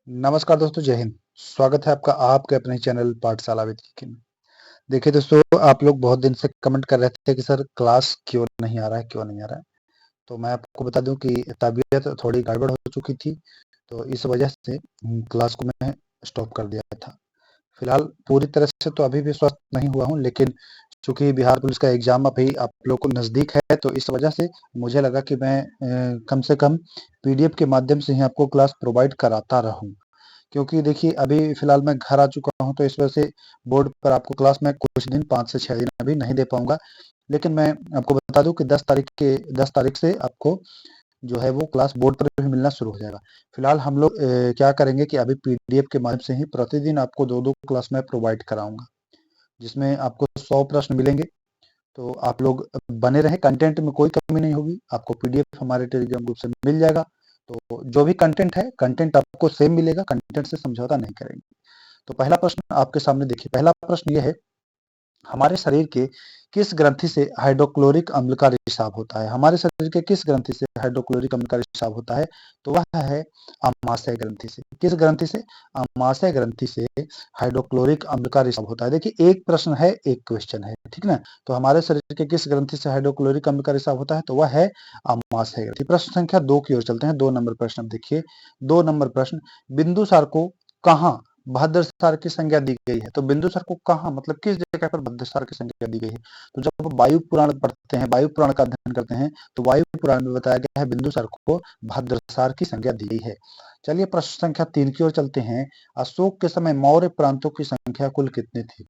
नमस्कार दोस्तों, जय हिंद। स्वागत है आपका आपके अपने चैनल पाठशाला विद की में। देखिए दोस्तों, आप लोग बहुत दिन से कमेंट कर रहे थे कि सर क्लास क्यों नहीं आ रहा है, क्यों नहीं आ रहा है। तो मैं आपको बता दूं कि तबीयत थोड़ी गड़बड़ हो चुकी थी, तो इस वजह से क्लास को मैं स्टॉप कर दिया था। फिलहाल पूरी तरह से तो अभी भी स्वस्थ नहीं हुआ हूँ, लेकिन चूंकि बिहार पुलिस का एग्जाम अभी आप लोग को नज़दीक है, तो इस वजह से मुझे लगा कि मैं कम से कम पीडीएफ के माध्यम से ही आपको क्लास प्रोवाइड कराता रहूं। क्योंकि देखिए अभी फिलहाल मैं घर आ चुका हूं, तो इस वजह से बोर्ड पर आपको क्लास में कुछ दिन 5 से 6 दिन अभी नहीं दे पाऊंगा। लेकिन मैं आपको बता दूं कि 10 तारीख से आपको जो है वो क्लास बोर्ड पर भी मिलना शुरू हो जाएगा। फिलहाल हम लोग क्या करेंगे कि अभी पीडीएफ के माध्यम से ही प्रतिदिन आपको 2-2 क्लास में प्रोवाइड कराऊंगा, जिसमें आपको 100 प्रश्न मिलेंगे। तो आप लोग बने रहें, कंटेंट में कोई कमी नहीं होगी, आपको पीडीएफ हमारे टेलीग्राम ग्रुप से मिल जाएगा। तो जो भी कंटेंट है, कंटेंट आपको सेम मिलेगा, कंटेंट से समझौता नहीं करेंगे। तो पहला प्रश्न आपके सामने देखिए, पहला प्रश्न ये है, हमारे शरीर के किस ग्रंथि से हाइड्रोक्लोरिक अम्ल का रिसाव होता है? हमारे शरीर के किस ग्रंथि से हाइड्रोक्लोरिक अम्ल का रिसाव होता है? तो वह है अमाशय ग्रंथि से। किस ग्रंथि से? अमाशय ग्रंथि से हाइड्रोक्लोरिक अम्ल का रिसाव होता है। देखिए एक प्रश्न है, एक क्वेश्चन है, ठीक ना। तो हमारे शरीर के किस ग्रंथि से हाइड्रोक्लोरिक अम्ल का रिसाव होता है? तो वह है अमाशय ग्रंथि। प्रश्न संख्या 2 की ओर चलते हैं। 2 नंबर प्रश्न अब देखिए। 2 नंबर प्रश्न, बिंदुसार को कहाँ भद्रसार की संज्ञा दी गई है? तो बिंदुसार को कहाँ, मतलब किस जगह पर भद्रसार की संज्ञा दी गई है? तो जब आप वायु पुराण पढ़ते हैं, वायु पुराण का अध्ययन करते हैं, तो वायु पुराण में बताया गया है बिंदुसार को भद्रसार की संज्ञा दी गई है। चलिए प्रश्न संख्या 3 की ओर चलते हैं। अशोक के समय मौर्य प्रांतों की संख्या कुल कितनी थी?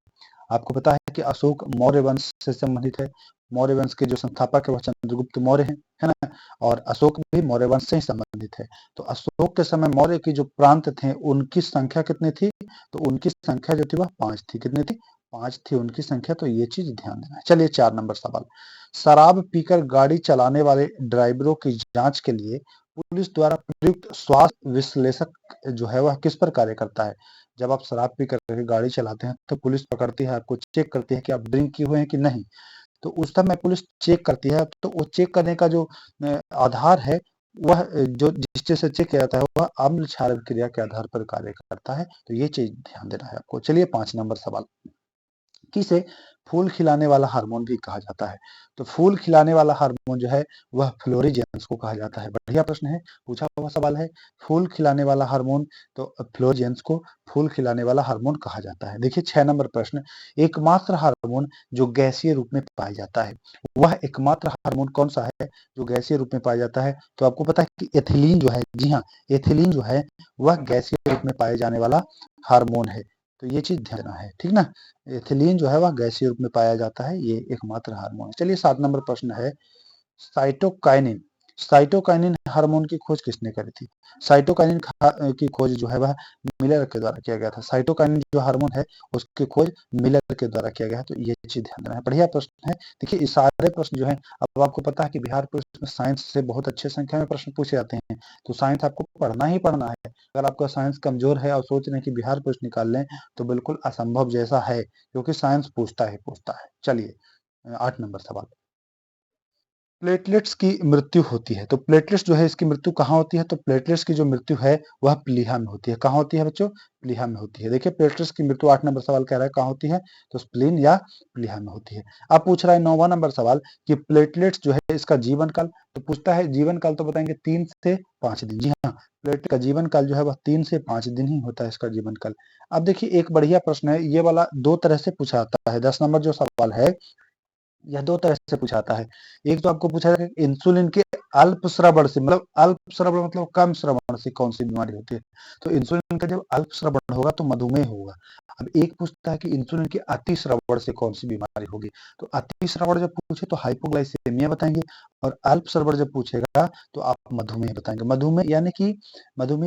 आपको पता है कि अशोक मौर्य वंश से संबंधित है। मौर्य वंश के जो संस्थापक है वह चंद्रगुप्त मौर्य है ना। और अशोक भी मौर्य वंश से ही संबंधित है। तो अशोक के समय मौर्य की जो प्रांत थे उनकी संख्या कितनी थी? तो उनकी संख्या जो थी वह 5 थी। कितनी थी? 5 थी उनकी संख्या। तो ये चीज ध्यान देना है। चलिए 4 नंबर सवाल, शराब पीकर गाड़ी चलाने वाले ड्राइवरों की जांच के लिए पुलिस द्वारा प्रयुक्त स्वास्थ्य विश्लेषक जो है वह किस पर कार्य करता है? जब आप शराब पी कर गाड़ी चलाते हैं तो पुलिस पकड़ती है, आपको चेक करती है कि आप ड्रिंक किए हुए हैं कि नहीं। तो उस समय पुलिस चेक करती है, तो वो चेक करने का जो आधार है, वह जो जिस चीज से चेक किया जाता है वह अम्ल क्षार क्रिया के आधार पर कार्य करता है। तो ये चीज ध्यान देना है आपको। चलिए 5 नंबर सवाल, किसे फूल खिलाने वाला हार्मोन भी कहा जाता है? तो फूल खिलाने वाला हार्मोन जो है वह फ्लोरीजेंस को कहा जाता है। बढ़िया प्रश्न है, पूछा हुआ सवाल है। फूल खिलाने वाला हार्मोन, तो फ्लोरीजेंस को फूल खिलाने वाला हार्मोन कहा जाता है। देखिए 6 नंबर प्रश्न, एकमात्र हार्मोन जो गैसीय रूप में पाया जाता है, वह एकमात्र हार्मोन कौन सा है जो गैसीय रूप में पाया जाता है? तो आपको पता है कि एथिलीन जो है, जी हाँ, एथिलीन जो है वह गैसीय रूप में पाए जाने वाला हार्मोन है। तो ये चीज ध्यान देना है, ठीक ना। एथिलीन जो है वह गैसीय रूप में पाया जाता है, ये एकमात्र हार्मोन है। चलिए 7 नंबर प्रश्न है, साइटोकाइनिन। साइटोकाइनिन हार्मोन की खोज किसने करी थी? साइटोकाइनिन की खोज जो है वह मिलर के द्वारा किया गया था। साइटोकाइनिन जो हार्मोन है उसकी खोज मिलर के द्वारा किया गया है। तो ये चीज ध्यान देना है। बढ़िया प्रश्न है। देखिए इस सारे प्रश्न जो है, अब आपको पता है कि बिहार पुलिस में साइंस से बहुत अच्छे संख्या में प्रश्न पूछे जाते हैं, तो साइंस आपको पढ़ना ही पढ़ना है। अगर आपका साइंस कमजोर है और सोच रहे हैं कि बिहार पुलिस निकाल लें, तो बिल्कुल असंभव जैसा है, क्योंकि साइंस पूछता है पूछता है। चलिए 8 नंबर सवाल, प्लेटलेट्स की मृत्यु होती है, तो प्लेटलेट्स जो है इसकी मृत्यु कहाँ होती है? तो प्लेटलेट्स की जो मृत्यु है वह प्लीहा में होती है। कहाँ होती है बच्चों? प्लीहा में होती है। देखिए प्लेटलेट्स की मृत्यु 8 नंबर सवाल कह रहा है कहाँ होती है? तो स्प्लीन या प्लीहा में होती है। अब पूछ रहा है 9वां नंबर सवाल कि प्लेटलेट्स जो है इसका जीवन काल, तो पूछता है जीवन काल, तो बताएंगे 3 से 5 दिन। जी हाँ, प्लेटलेट का जीवन काल जो है वह 3 से 5 दिन ही होता है इसका जीवन काल। अब देखिए एक बढ़िया प्रश्न है, ये वाला 2 तरह से पूछा जाता है। 10 नंबर जो सवाल है यह 2 तरह से पूछा जाता है। एक तो आपको पूछा जाएगा कि इंसुलिन के अल्प श्रवण से, मतलब अल्प श्रवण मतलब कम श्रवण से कौन सी बीमारी होती है? तो इंसुलिन का जब अल्प श्रवण होगा तो मधुमेह होगा। अब एक पूछता है कि इंसुलिन के अति श्रवण से कौन सी बीमारी होगी? तो अति श्रवण जब पूछे तो हाइपोग्लाइसेमिया बताएंगे, और अल्प श्रवण जब पूछेगा तो आप मधुमेह बताएंगे। मधुमेह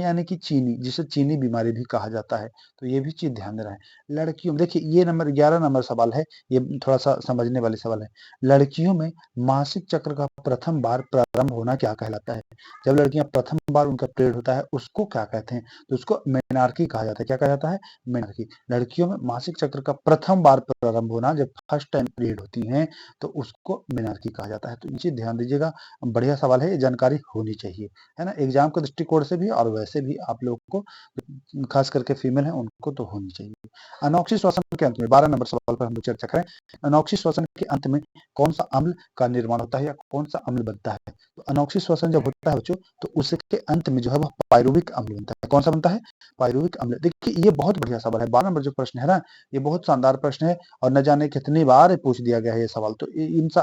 यानी कि चीनी, जिसे चीनी बीमारी भी कहा जाता है। तो ये भी चीज ध्यान देना है। लड़कियों में देखिए, ये नंबर 11 नंबर सवाल है, ये थोड़ा सा समझने वाली सवाल है। लड़कियों में मासिक चक्र का प्रथम बार प्रारंभ होना क्या कहलाता है? जब लड़कियां प्रथम बार उनका पीरियड होता है उसको क्या कहते हैं? तो उसको मेनार्की कहा जाता है। क्या कहा जाता है? मेनार्की। लड़कियों में मासिक चक्र का प्रथम बार प्रारंभ होना, जब फर्स्ट टाइम पीरियड होती हैं तो उसको मेनार्की कहा जाता है। तो ये चीज ध्यान दीजिएगा, बढ़िया सवाल है, ये जानकारी होनी चाहिए, है ना, एग्जाम के दृष्टिकोण से भी और वैसे भी आप लोगों को, खास करके फीमेल है उनको तो होनी चाहिए। अनोक्सी श्वसन के अंत में 12 नंबर सवाल पर हम लोग चर्चा करें। अनोक्सी श्वसन के अंत में कौन सा अम्ल का निर्माण होता है या कौन सा अम्ल बनता है? तो अनोक्सी श्वसन जब होता है बच्चों तो उसके अंत में जो है वह पायरुविक अम्ल बनता है। कौन सा बनता है? पायरुविक अम्ल। देखिए ये बहुत बढ़िया सवाल है, 12 नंबर जो प्रश्न है ना, ये बहुत शानदार प्रश्न है और न जाने कितनी बार पूछ दिया गया है ये सवाल। तो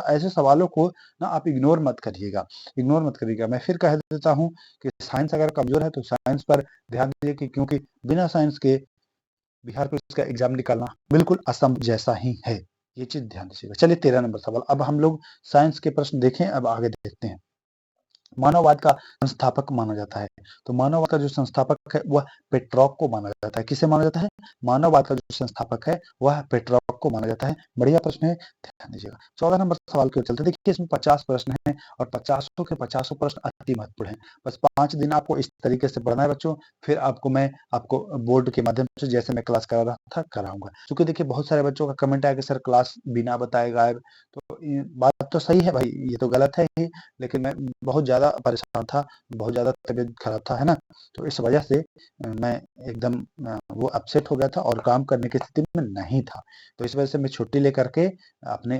ऐसे सवालों को ना आप इग्नोर मत करिएगा, इग्नोर मत करिएगा। मैं फिर कह देता हूँ कि साइंस अगर कमजोर है तो साइंस पर ध्यान दीजिए, कि क्योंकि बिना साइंस के बिहार पुलिस का एग्जाम निकालना बिल्कुल असंभव जैसा ही है, ये चीज ध्यान दीजिएगा। चलिए 13 नंबर सवाल, अब हम लोग साइंस के प्रश्न देखें, अब आगे देखते हैं। मानववाद का संस्थापक माना जाता है, तो मानववाद का जो संस्थापक है वह पेट्रॉक को माना जाता है। किसे माना जाता है? मानववाद का जो संस्थापक है वह पेट्रॉक को माना जाता है। बढ़िया प्रश्न है, ध्यान दीजिएगा। 14 नंबर सवाल की ओर चलते हैं। देखिए इसमें 50 प्रश्न हैं और 50 के 50 प्रश्न अति महत्वपूर्ण हैं। बस 5 दिन आपको इस तरीके से पढ़ना है बच्चों, फिर मैं आपको बोर्ड के माध्यम से जैसे मैं क्लास करा रहा था कराऊंगा। क्योंकि देखिए बहुत सारे बच्चों का कमेंट आया कि सर क्लास बिना बताए गायब, तो बात तो सही है भाई, ये तो गलत है ही, लेकिन मैं बहुत ज़्यादा परेशान था, बहुत ज़्यादा तबीयत खराब था, है ना? तो इस वजह से मैं एकदम वो अपसेट हो गया था और काम करने की स्थिति में नहीं था। तो इस वजह से मैं छुट्टी लेकर के अपने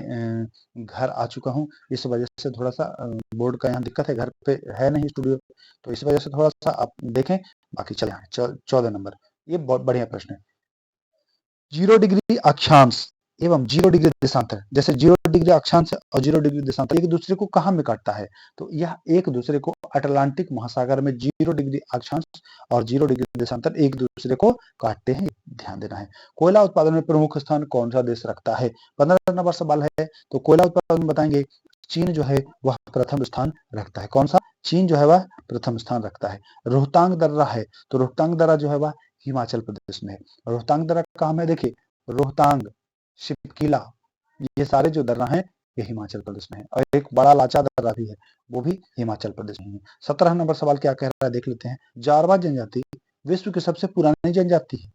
घर आ चुका हूँ। इस वजह से थोड़ा-सा बोर्ड का यहाँ दिक्कत है, घर पे है नहीं स्टूडियो, तो इस वजह से थोड़ा-सा आप देखें। बाकी चलें आगे, 14 नंबर, ये बहुत बढ़िया प्रश्न है। 0 डिग्री अक्षांश एवं 0 डिग्री देशांतर, जैसे 0 डिग्री अक्षांश और 0 डिग्री देशांतर एक दूसरे को कहाँ में काटता है? तो यह एक दूसरे को अटलांटिक महासागर में 0 डिग्री अक्षांश और 0 डिग्री देशांतर एक दूसरे को काटते हैं, ध्यान देना है। कोयला उत्पादन में प्रमुख स्थान कौन सा देश रखता है? 15 नंबर सवाल है, तो कोयला उत्पादन में बताएंगे चीन जो है वह प्रथम स्थान रखता है। कौन सा? चीन जो है वह प्रथम स्थान रखता है। रोहतांग दर्रा है, तो रोहतांग दर्रा जो है वह हिमाचल प्रदेश में है। रोहतांग दर्रा कहाँ में? देखिए रोहतांग, शिपकिला, ये सारे जो दर्रा हैं ये हिमाचल प्रदेश में है। और एक बड़ा लाचा दर्रा भी है, वो भी हिमाचल प्रदेश में है। 17 नंबर सवाल क्या कह रहा है देख लेते हैं। जारवा जनजाति विश्व की सबसे पुरानी जनजाति है,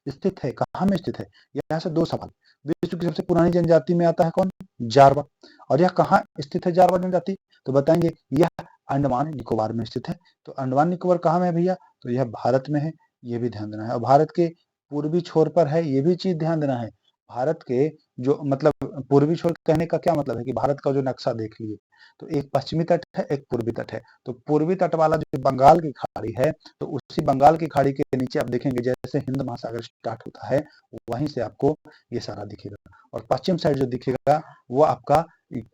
स्थित है कहाँ में? स्थित है, यहाँ से 2 सवाल। विश्व की सबसे पुरानी जनजाति में आता है कौन? जारवा। और यह कहाँ स्थित है जारवा जनजाति? तो बताएंगे यह अंडमान निकोबार में स्थित है। तो अंडमान निकोबार कहाँ में है भैया? तो यह भारत में है, ये भी ध्यान देना है। और भारत के पूर्वी छोर पर है, ये भी चीज ध्यान देना है। भारत के जो मतलब पूर्वी छोर कहने का क्या मतलब है कि भारत का जो नक्शा देख लिए, तो एक पश्चिमी तट है, एक पूर्वी तट है। तो पूर्वी तट वाला जो बंगाल की खाड़ी है, तो उसी बंगाल की खाड़ी के नीचे आप देखेंगे जैसे हिंद महासागर स्टार्ट होता है, वहीं से आपको ये सारा दिखेगा। और पश्चिम साइड जो दिखेगा वो आपका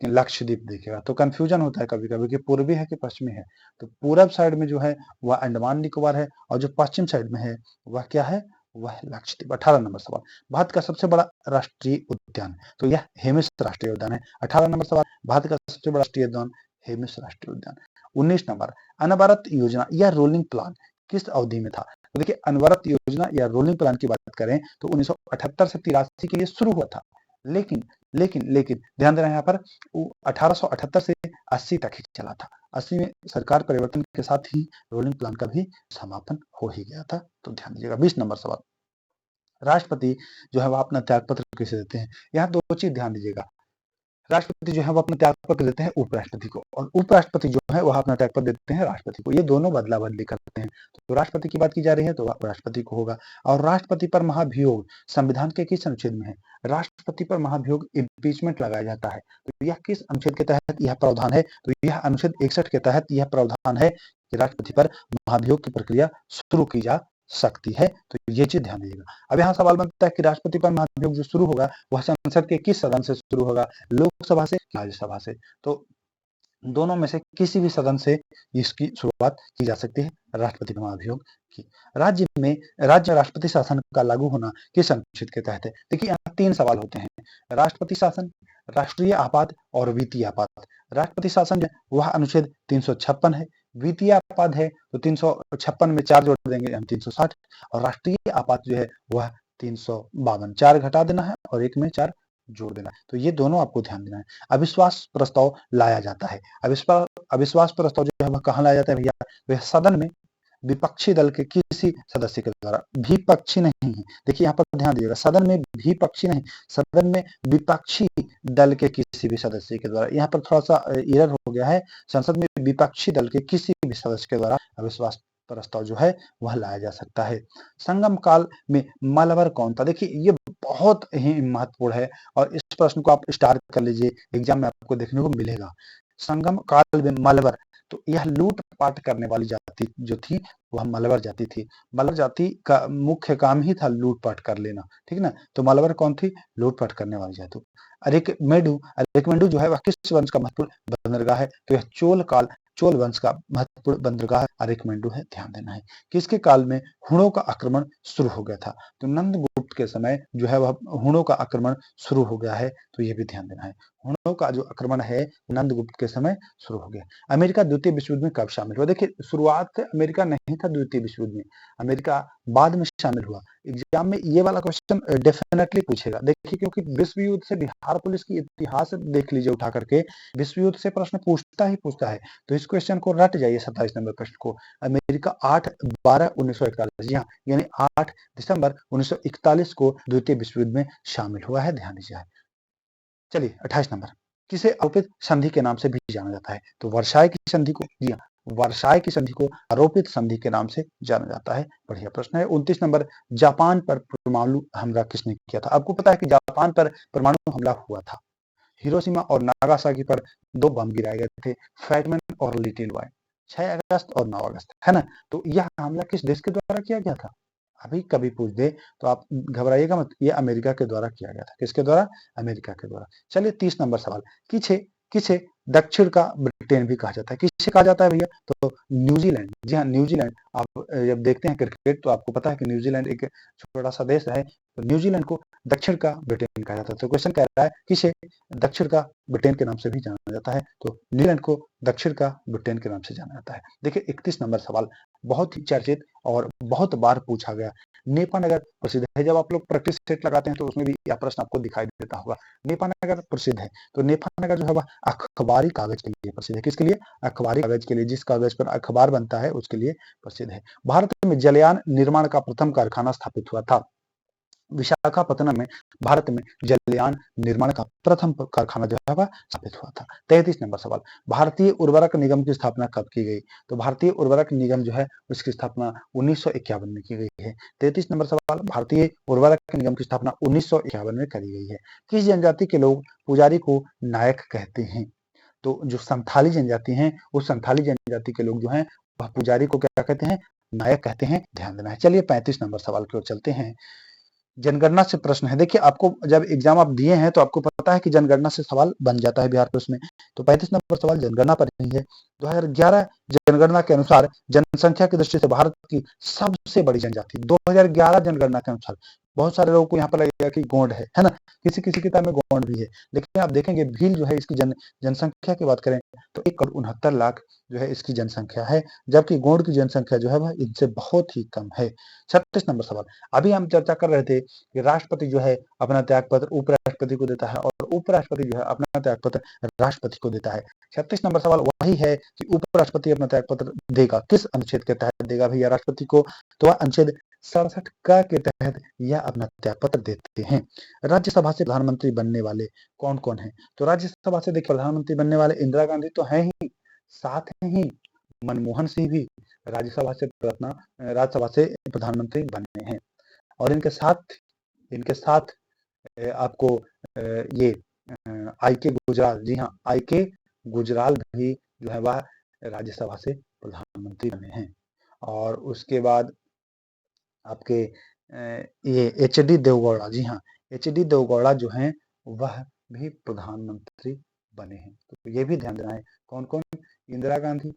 लक्षद्वीप दिखेगा। तो कंफ्यूजन होता है कभी कभी कि पूर्वी है कि पश्चिमी है। तो पूरब साइड में जो है वह अंडमान निकोबार है और जो पश्चिम साइड में है वह क्या है? वह लक्षद्वीप। 18 नंबर सवाल, भारत का सबसे बड़ा राष्ट्रीय उद्यान, तो यह हेमिस राष्ट्रीय उद्यान है। 18 नंबर सवाल, भारत का सबसे बड़ा राष्ट्रीय उद्यान हेमिस राष्ट्रीय उद्यान। 19 नंबर, अनवरत योजना या रोलिंग प्लान किस अवधि में था? तो देखिए अनवरत योजना या रोलिंग प्लान की बात करें तो 1978 से 83 के लिए शुरू हुआ था, लेकिन लेकिन ध्यान देना यहाँ पर 1878 से 80 तक ही चला था। 80 में सरकार परिवर्तन के साथ ही रोलिंग प्लान का भी समापन हो ही गया था, तो ध्यान दीजिएगा। 20 नंबर सवाल, राष्ट्रपति जो है वह अपना त्यागपत्र किसे देते हैं? यहाँ 2 चीज ध्यान दीजिएगा। राष्ट्रपति जो है वो अपना त्यागपत्र देते हैं उपराष्ट्रपति को, और उपराष्ट्रपति जो है वह अपना त्यागपत्र देते हैं राष्ट्रपति को। ये दोनों बदला बदली करते हैं। तो राष्ट्रपति की बात की जा रही है तो राष्ट्रपति को होगा। और राष्ट्रपति पर महाभियोग संविधान के किस अनुच्छेद में है? राष्ट्रपति पर महाभियोग इम्पीचमेंट लगाया जाता है, तो यह किस अनुच्छेद के तहत यह प्रावधान है? तो यह अनुच्छेद 61 के तहत यह प्रावधान है कि राष्ट्रपति पर महाभियोग की प्रक्रिया शुरू की जा सकती है। तो ये चीज ध्यान दीजिएगा। अब यहाँ सवाल बनता है कि राष्ट्रपति पर महाभियोग जो शुरू होगा वह संसद के किस सदन से शुरू होगा? लोकसभा से, राज्यसभा से? तो दोनों में से किसी भी सदन से इसकी शुरुआत की जा सकती है राष्ट्रपति पर महाभियोग की। राज्य राष्ट्रपति शासन का लागू होना किस अनुच्छेद के तहत है? देखिए यहाँ 3 सवाल होते हैं, राष्ट्रपति शासन, राष्ट्रीय आपात और वित्तीय आपात। राष्ट्रपति शासन है वह अनुच्छेद 356 है, वित्तीय आपात है तो 356 में 4 जोड़ देंगे हम 360, और राष्ट्रीय आपात जो है वह 352, 4 घटा देना है और 1 में 4 जोड़ देना है। तो ये दोनों आपको ध्यान देना है। अविश्वास प्रस्ताव लाया जाता है। अविश्वास प्रस्ताव जो है वह कहाँ लाया जाता है भैया? वह सदन में विपक्षी दल के किसी सदस्य के द्वारा, विपक्षी नहीं है, देखिए यहाँ पर ध्यान दीजिएगा, सदन में विपक्षी नहीं, सदन में विपक्षी दल के किसी भी सदस्य के द्वारा। यहाँ पर थोड़ा सा एरर हो गया है, संसद में विपक्षी दल के किसी भी सदस्य के द्वारा अविश्वास प्रस्ताव जो है वह लाया जा सकता है। संगम काल में मालावर कौन था? देखिए ये बहुत ही महत्वपूर्ण है और इस प्रश्न को आप स्टार कर लीजिए, एग्जाम में आपको देखने को मिलेगा। संगम काल में मालावर, तो यह लूटपाट करने वाली जाति जो थी वह मालावर जाति थी। मालावर जाति का मुख्य काम ही था लूटपाट कर लेना, ठीक ना। तो मालावर कौन थी? लूटपाट करने वाली जाति। अरेकमेंडू जो है वह किस वंश का महत्वपूर्ण बंदरगाह है? तो यह चोल वंश का महत्वपूर्ण बंदरगाह अरेकमेंडू है, ध्यान देना है। किसके काल में हुणों का आक्रमण शुरू हो गया था? तो नंदगुप्त के समय जो है वह हुणों का आक्रमण शुरू हो गया है, तो यह भी ध्यान देना है। हुणों का जो आक्रमण है नंदगुप्त के समय शुरू हो गया। अमेरिका द्वितीय विश्व युद्ध में कब शामिल हुआ? देखिए शुरुआत से अमेरिका नहीं था द्वितीय विश्व युद्ध में, अमेरिका बाद में शामिल हुआ। एग्जाम में ये वाला क्वेश्चन डेफिनेटली पूछेगा, देखिए क्योंकि विश्व युद्ध से बिहार पुलिस की इतिहास देख लीजिए उठा करके, विश्व युद्ध से प्रश्न पूछता ही पूछता है। तो इस क्वेश्चन को रट जाइए 27 नंबर प्रश्न को। अमेरिका 8/12/1941, जी हाँ, यानी 8 दिसंबर 1941 को द्वितीय विश्व युद्ध में शामिल हुआ है, ध्यान दीजिए। चलिए 28 नंबर, किसे आरोपित संधि के नाम से भी जाना जाता है? तो वर्साय की संधि को, जी हाँ, वर्साय की संधि को आरोपित संधि के नाम से जाना जाता है। बढ़िया प्रश्न है। 29 नंबर, जापान पर परमाणु हमला किसने किया था? आपको पता है कि जापान पर परमाणु हमला हुआ था। हिरोशिमा और नागासाकी पर 2 बम गिराए गए थे, फैटमैन और लिटिल बॉय, 6 अगस्त और 9 अगस्त, है ना। तो यह हमला किस देश के द्वारा किया गया था? अभी कभी पूछ दे तो आप घबराइएगा मत, ये अमेरिका के द्वारा किया गया था। किसके द्वारा? अमेरिका के द्वारा। चलिए 30 नंबर सवाल, किसे किसे दक्षिण का ब्रिटेन भी कहा जाता है? किसे कहा जाता है भैया? तो न्यूजीलैंड, जी हाँ, न्यूजीलैंड। आप जब देखते हैं क्रिकेट तो आपको पता है कि न्यूजीलैंड एक छोटा सा देश है, तो न्यूजीलैंड को दक्षिण का ब्रिटेन कहा जाता है। तो क्वेश्चन कह रहा है किसे दक्षिण का ब्रिटेन के नाम से भी जाना जाता है? तो न्यूजीलैंड को दक्षिण का ब्रिटेन के नाम से जाना जाता है। देखिए 31 नंबर सवाल, बहुत ही चर्चित और बहुत बार पूछा गया, नेपानगर प्रसिद्ध है। जब आप लोग प्रैक्टिस सेट लगाते हैं तो उसमें भी यह प्रश्न आपको दिखाई देता होगा। नेपानगर प्रसिद्ध है, तो नेपानगर जो है वह अखबारी कागज के लिए प्रसिद्ध है। किसके लिए? अखबारी कागज के लिए, जिस कागज पर अखबार बनता है उसके लिए प्रसिद्ध है। भारत में जलयान निर्माण का प्रथम कारखाना स्थापित हुआ था। विशाखापत्तनम में भारत में जलयान निर्माण का प्रथम कारखाना जो है वह स्थापित हुआ था। 33 नंबर सवाल, भारतीय उर्वरक निगम की स्थापना कब की गई? तो भारतीय उर्वरक निगम जो है उसकी स्थापना 1951 में की गई है। 33 नंबर सवाल, भारतीय उर्वरक निगम की स्थापना 1951 में करी गई है। किस जनजाति के लोग पुजारी को नायक कहते हैं? तो जो संथाली जनजाति है, उस संथाली जनजाति के लोग जो है वह पुजारी को क्या कहते हैं? नायक कहते हैं, ध्यान देना है। चलिए 35 नंबर सवाल की ओर चलते हैं। जनगणना से प्रश्न है। देखिए आपको जब एग्जाम आप दिए हैं तो आपको पता है कि जनगणना से सवाल बन जाता है बिहार पुलिस में। तो 35 नंबर सवाल जनगणना पर ही है। 2011 जनगणना के अनुसार जनसंख्या की दृष्टि से भारत की सबसे बड़ी जनजाति, 2011 जनगणना के अनुसार, बहुत सारे लोगों को यहाँ पर लगेगा कि गोंड है ना, किसी किसी किताब में गोंड भी है, लेकिन आप देखेंगे भील जो है इसकी जनसंख्या की बात करें तो 1,69,00,000 जो है इसकी जनसंख्या है, जबकि गोंड की जनसंख्या जो है वह इनसे बहुत ही कम है। 36 नंबर सवाल, अभी हम चर्चा कर रहे थे कि राष्ट्रपति जो है अपना त्यागपत्र उपराष्ट्रपति को देता है और उपराष्ट्रपति जो है अपना त्यागपत्र राष्ट्रपति को देता है। 36 नंबर सवाल वही है कि उपराष्ट्रपति अपना त्यागपत्र देगा किस अनुच्छेद के तहत देगा भैया राष्ट्रपति को? तो वह अनुच्छेद 67 क के तहत यह अपना त्यागपत्र देते हैं। राज्यसभा से प्रधानमंत्री बनने वाले कौन कौन है? तो राज्यसभा से देखिए प्रधानमंत्री बनने वाले इंदिरा गांधी तो है ही, साथ ही मनमोहन सिंह भी राज्यसभा से प्रधानमंत्री बने हैं। और इनके साथ आपको ये आई के गुजराल, जी हाँ, आई के गुजराल भी जो है वह राज्यसभा से प्रधानमंत्री बने हैं। और उसके बाद आपके ये एच.डी. देवगौड़ा, जी हाँ, एच.डी. देवगौड़ा जो हैं वह भी प्रधानमंत्री बने हैं। तो ये भी ध्यान देना है, कौन कौन? इंदिरा गांधी,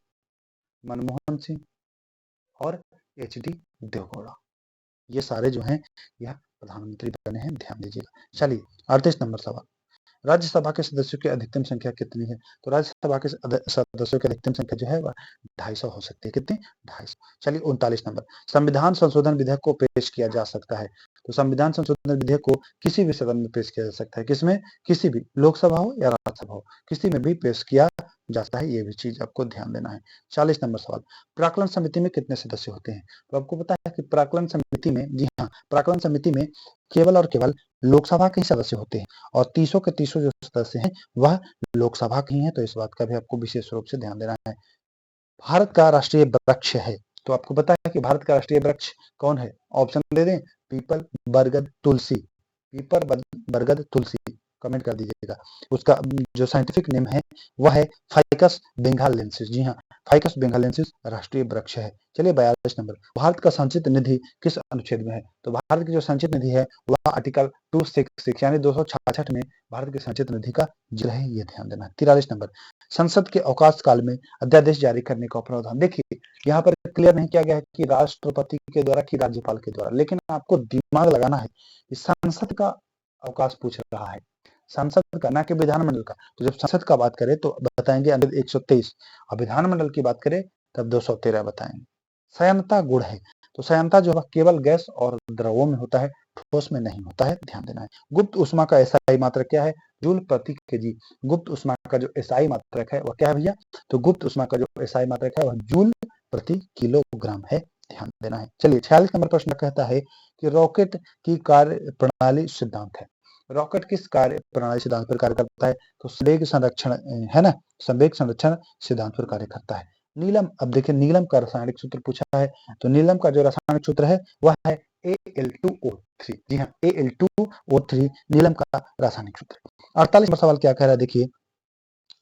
मनमोहन सिंह और एच.डी. देवगौड़ा, ये सारे जो हैं यह प्रधानमंत्री बने हैं, ध्यान दीजिएगा। चलिए 38 नंबर सवाल, राज्यसभा के सदस्यों की अधिकतम संख्या कितनी है? तो राज्यसभा के सदस्यों की अधिकतम संख्या जो है वह 250 हो सकती है। कितनी? 250। चलिए 39 नंबर, संविधान संशोधन विधेयक को पेश किया जा सकता है। तो संविधान संशोधन विधेयक को किसी भी सदन में पेश किया जा सकता है। किसमें? किसी भी, लोकसभा हो या राज्यसभा हो, किसी में भी पेश किया जाता है। ये भी चीज आपको ध्यान देना है। 40 नंबर सवाल, प्राक्कलन समिति में कितने सदस्य होते हैं? तो आपको पता है कि प्राक्कलन समिति में, जी हाँ, प्राक्कलन समिति में केवल और केवल लोकसभा के ही सदस्य होते हैं और 30 के 30 जो सदस्य हैं वह लोकसभा के ही हैं। तो इस बात का भी आपको विशेष रूप से ध्यान देना है। भारत का राष्ट्रीय वृक्ष है, तो आपको पता है कि भारत का राष्ट्रीय वृक्ष कौन है? ऑप्शन दे दें? पीपल, बरगद, तुलसी। पीपल, बरगद, तुलसी, कमेंट कर दीजिएगा। उसका जो साइंटिफिक नेम है वह है फाइकस बेंगालेंसिस। जी हाँ, फाइकस बेंगालेंसिस राष्ट्रीय वृक्ष है। चलिए 42 नंबर, भारत का संचित निधि किस अनुच्छेद में है? तो भारत की जो संचित निधि है वह आर्टिकल 266 यानी 266 में भारत की संचित निधि का जिक्र है, ये ध्यान देना। 43 नंबर, संसद के अवकाश काल में अध्यादेश जारी करने का प्रावधान। देखिए यहाँ पर क्लियर नहीं किया गया है कि राष्ट्रपति के द्वारा कि राज्यपाल के द्वारा, लेकिन आपको दिमाग लगाना है कि संसद का अवकाश पूछ रहा है, संसद का, ना कि विधानमंडल का। तो जब संसद का बात करें तो बताएंगे अनुच्छेद 123 और विधानमंडल की बात करें तब 213 बताएंगे। संयंता गुण है, तो संयंता जो है केवल गैस और द्रवों में होता है, ठोस में नहीं होता है, ध्यान देना है। गुप्त उष्मा का एसआई मात्रक क्या है? जूल प्रति केजी। गुप्त उष्मा का जो एसआई मात्रक है वह क्या है भैया? तो गुप्त उष्मा का जो एसआई मात्रक है वह जूल प्रति किलोग्राम है, ध्यान देना है। चलिए 46 नंबर प्रश्न कहता है कि रॉकेट की कार्य प्रणाली सिद्धांत है। रॉकेट किस कार्य प्रणाली सिद्धांत पर कार्य करता है? तो संवेग संरक्षण है ना, संवेग संरक्षण सिद्धांत पर कार्य करता है। नीलम, अब देखिए नीलम का रासायनिक सूत्र पूछा है, तो नीलम का जो रासायनिक सूत्र है वह है Al2O3। जी हाँ, Al2O3 नीलम का रासायनिक सूत्र। 48 नंबर सवाल क्या कह रहा है, देखिए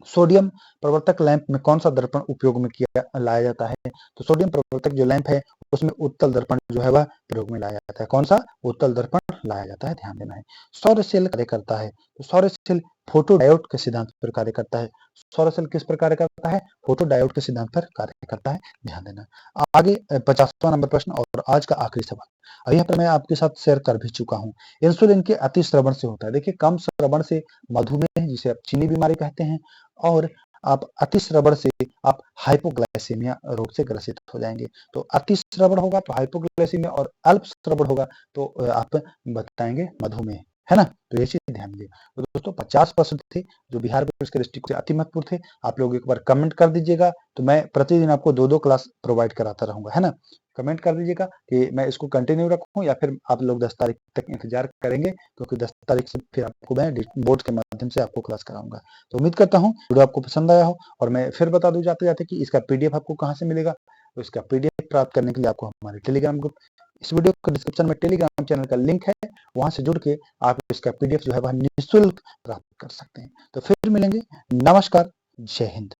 सोडियम प्रवर्तक लैंप में कौन सा दर्पण उपयोग में लाया जाता है? तो सोडियम प्रवर्तक जो लैंप है उसमें उत्तल दर्पण जो है वह प्रयोग में लाया जाता है। कौन सा? उत्तल दर्पण लाया जाता है, ध्यान देना है। सौर सेल कार्य करता है, तो सौर सेल फोटो डायोड के सिद्धांत पर कार्य करता है। सौर सेल किस पर कार्य करता है? फोटो डायोड के सिद्धांत पर कार्य करता है, ध्यान देना। आगे 50वां नंबर प्रश्न और आज का आखिरी सवाल, और यहाँ पर मैं आपके साथ शेयर कर भी चुका हूँ। इंसुलिन के अति श्रवण से होता है। देखिए कम श्रवण से मधुमेह, जिसे आप चीनी बीमारी कहते हैं, और आप अतिश्रवण से आप हाइपोग्लाइसेमिया रोग से ग्रसित हो जाएंगे। तो अतिश्रवण होगा तो हाइपोग्लाइसेमिया, और अल्प श्रवण होगा तो आप बताएंगे मधुमेह, है ना। तो ये चीज ध्यान दीजिए। तो दोस्तों 50 प्रश्न थे जो बिहार पुलिस के दृष्टिकोण से अति महत्वपूर्ण थे। आप लोग एक बार कमेंट कर दीजिएगा, तो मैं प्रतिदिन आपको 2-2 क्लास प्रोवाइड कराता रहूंगा, है ना। कमेंट कर दीजिएगा कि मैं इसको कंटिन्यू रखूं या फिर आप लोग 10 तारीख तक इंतजार करेंगे, क्योंकि 10 तारीख से फिर आपको मैं बोर्ड के माध्यम से आपको क्लास कराऊंगा। तो उम्मीद करता हूँ वीडियो आपको पसंद आया हो, और मैं फिर बता दूं जाते जाते कि इसका पीडीएफ आपको कहाँ से मिलेगा। तो इसका पीडीएफ प्राप्त करने के लिए आपको हमारे टेलीग्राम ग्रुप, इस वीडियो के डिस्क्रिप्शन में टेलीग्राम चैनल का लिंक है, वहां से जुड़ के आप इसका पीडीएफ जो है वह निःशुल्क प्राप्त कर सकते हैं। तो फिर मिलेंगे, नमस्कार, जय हिंद।